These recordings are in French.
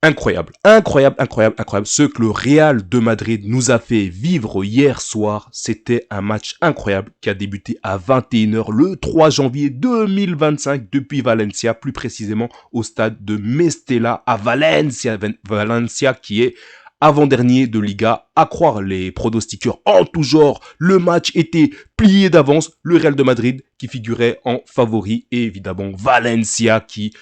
Incroyable, incroyable, incroyable, incroyable. Ce que le Real de Madrid nous a fait vivre hier soir, c'était un match incroyable qui a débuté à 21 h le 3 janvier 2025 depuis Valencia, plus précisément au stade de Mestella à Valencia, Valencia qui est avant-dernier de Liga. À croire les pronostiqueurs en tout genre, le match était plié d'avance. Le Real de Madrid qui figurait en favori et évidemment Valencia qui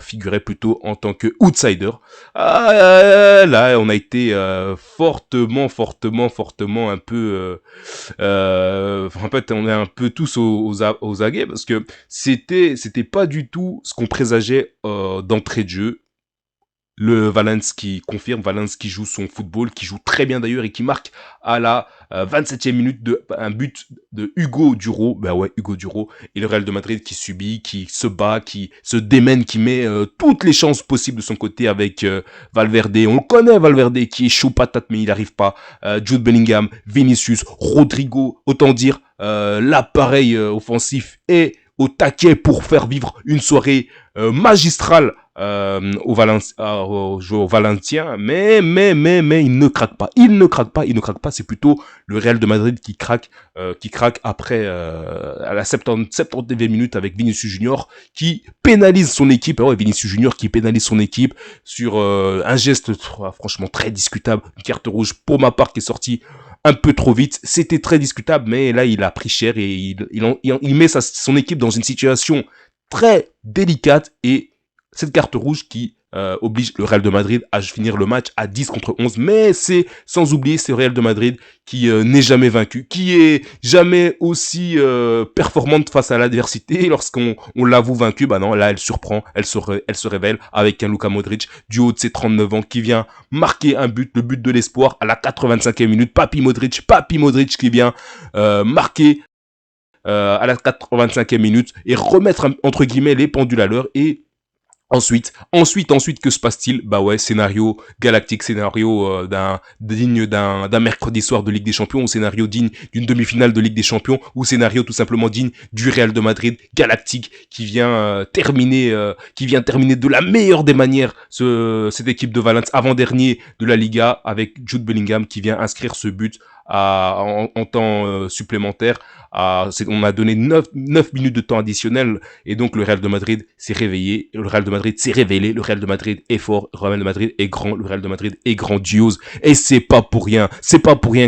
figurait plutôt en tant que outsider. Là, on a été fortement un peu... en fait, on est un peu tous aux aguets parce que c'était pas du tout ce qu'on présageait d'entrée de jeu. Le Valence qui confirme, Valence qui joue son football, qui joue très bien d'ailleurs et qui marque à la 27e minute un but de Hugo Duro. Ben ouais, Hugo Duro. Et le Real de Madrid qui subit, qui se bat, qui se démène, qui met toutes les chances possibles de son côté avec Valverde. On le connaît, Valverde, qui est chaud patate, mais il n'arrive pas. Jude Bellingham, Vinicius, Rodrigo, autant dire l'appareil offensif est au taquet pour faire vivre une soirée magistrale au Valencien, mais il ne craque pas, il ne craque pas, c'est plutôt le Real de Madrid qui craque après à la 79e minute avec Vinicius Junior qui pénalise son équipe. Ouais, Vinicius Junior qui pénalise son équipe sur un geste franchement très discutable, une carte rouge pour ma part qui est sortie un peu trop vite. C'était très discutable, mais là il a pris cher et il met son équipe dans une situation très délicate et cette carte rouge qui oblige le Real de Madrid à finir le match à 10 contre 11. Mais c'est sans oublier ce Real de Madrid qui n'est jamais vaincu, qui est jamais aussi performante face à l'adversité. Lorsqu'on l'avoue vaincu, bah non, là elle surprend, elle se révèle avec un Luka Modric du haut de ses 39 ans qui vient marquer un but, le but de l'espoir à la 85e minute. Papi Modric qui vient marquer à la 85e minute et remettre entre guillemets les pendules à l'heure. Et ensuite, que se passe-t-il? Bah ouais, scénario galactique, scénario digne d'un mercredi soir de Ligue des Champions, ou scénario digne d'une demi-finale de Ligue des Champions, ou scénario tout simplement digne du Real de Madrid galactique qui vient terminer de la meilleure des manières cette équipe de Valence avant-dernier de la Liga avec Jude Bellingham qui vient inscrire ce but en temps supplémentaire. On a donné 9 minutes de temps additionnel et donc le Real de Madrid s'est réveillé, le Real de Madrid s'est révélé, le Real de Madrid est fort, le Real de Madrid est grand, le Real de Madrid est grandiose et c'est pas pour rien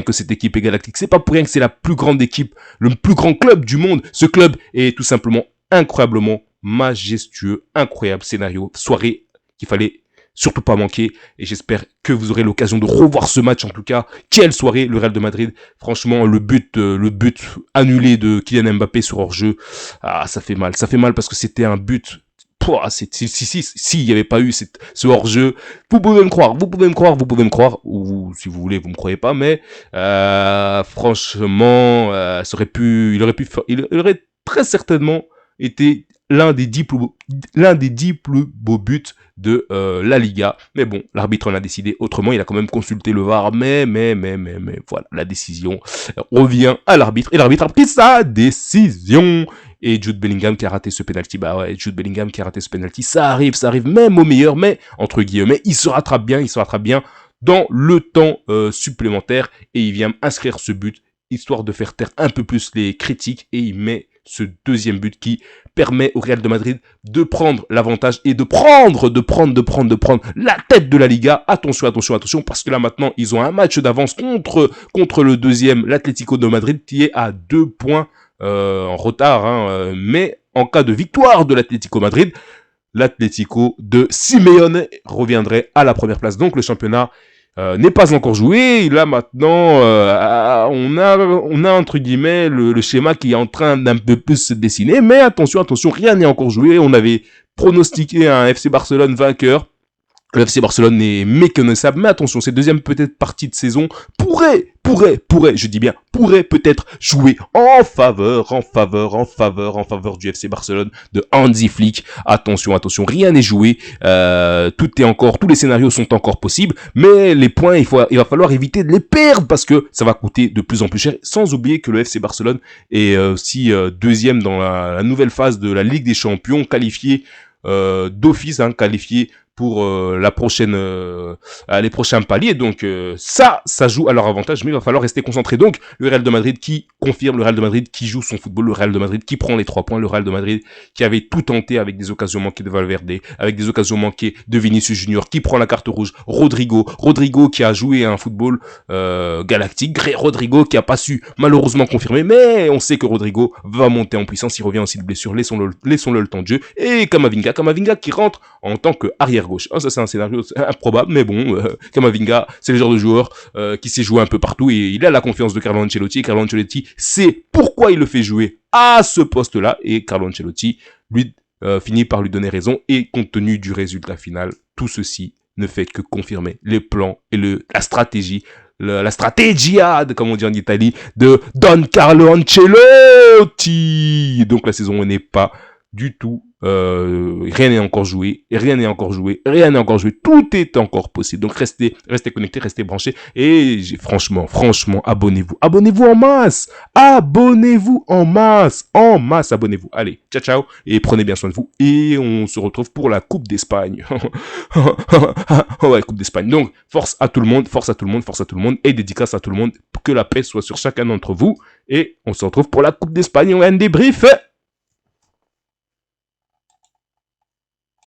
que cette équipe est galactique, c'est pas pour rien que c'est la plus grande équipe, le plus grand club du monde. Ce club est tout simplement incroyablement majestueux, incroyable scénario, soirée qu'il fallait surtout pas manquer et j'espère que vous aurez l'occasion de revoir ce match. En tout cas, quelle soirée le Real de Madrid. Franchement, le but annulé de Kylian Mbappé sur hors-jeu, ça fait mal parce que c'était un but. Si il n'y avait pas eu ce hors-jeu, vous pouvez me croire, ou si vous voulez, vous me croyez pas, mais franchement, il aurait très certainement été l'un des 10 plus beaux buts de la Liga. Mais bon, l'arbitre en a décidé autrement. Il a quand même consulté le VAR. Mais voilà, la décision revient à l'arbitre. Et l'arbitre a pris sa décision. Et Jude Bellingham qui a raté ce penalty. Bah ouais, Jude Bellingham qui a raté ce penalty. Ça arrive même au meilleur. Mais, entre guillemets, il se rattrape bien dans le temps supplémentaire. Et il vient inscrire ce but, histoire de faire taire un peu plus les critiques. Et il met ce deuxième but qui permet au Real de Madrid de prendre l'avantage et de prendre la tête de la Liga. Attention, parce que là maintenant, ils ont un match d'avance contre le deuxième, l'Atlético de Madrid, qui est à 2 points en retard. Mais en cas de victoire de l'Atlético Madrid, l'Atlético de Simeone reviendrait à la première place. Donc le championnat n'est pas encore joué. Là maintenant, on a entre guillemets le schéma qui est en train d'un peu plus se dessiner. Mais attention, rien n'est encore joué. On avait pronostiqué un FC Barcelone vainqueur. Le FC Barcelone est méconnaissable, mais attention, cette deuxième peut-être partie de saison pourrait peut-être jouer en faveur du FC Barcelone de Hansi Flick. Attention, rien n'est joué, tous les scénarios sont encore possibles, mais les points, il va falloir éviter de les perdre parce que ça va coûter de plus en plus cher, sans oublier que le FC Barcelone est aussi deuxième dans la nouvelle phase de la Ligue des Champions, qualifié d'office, qualifié pour les prochains paliers. Donc ça joue à leur avantage, mais il va falloir rester concentré. Donc le Real de Madrid qui confirme, le Real de Madrid qui joue son football, le Real de Madrid qui prend les 3 points, le Real de Madrid qui avait tout tenté avec des occasions manquées de Valverde, avec des occasions manquées de Vinicius Junior, qui prend la carte rouge, Rodrigo qui a joué un football galactique, Rodrigo qui a pas su malheureusement confirmer, mais on sait que Rodrigo va monter en puissance, il revient aussi de blessure, laissons-le le temps de jeu, et Camavinga qui rentre en tant qu'arrière gauche. Ça c'est un scénario improbable, mais bon, Camavinga c'est le genre de joueur qui sait jouer un peu partout, et il a la confiance de Carlo Ancelotti, et Carlo Ancelotti sait pourquoi il le fait jouer à ce poste-là, et Carlo Ancelotti lui finit par lui donner raison, et compte tenu du résultat final, tout ceci ne fait que confirmer les plans et la stratégie, la stratégia, comme on dit en Italie, de Don Carlo Ancelotti. Donc la saison n'est pas du tout, rien n'est encore joué, tout est encore possible. Donc restez connectés, restez branchés, et franchement, abonnez-vous en masse, abonnez-vous. Allez, ciao, et prenez bien soin de vous, et on se retrouve pour la Coupe d'Espagne. Ouais, Coupe d'Espagne. Donc, force à tout le monde, et dédicace à tout le monde, que la paix soit sur chacun d'entre vous, et on se retrouve pour la Coupe d'Espagne, on a un débrief.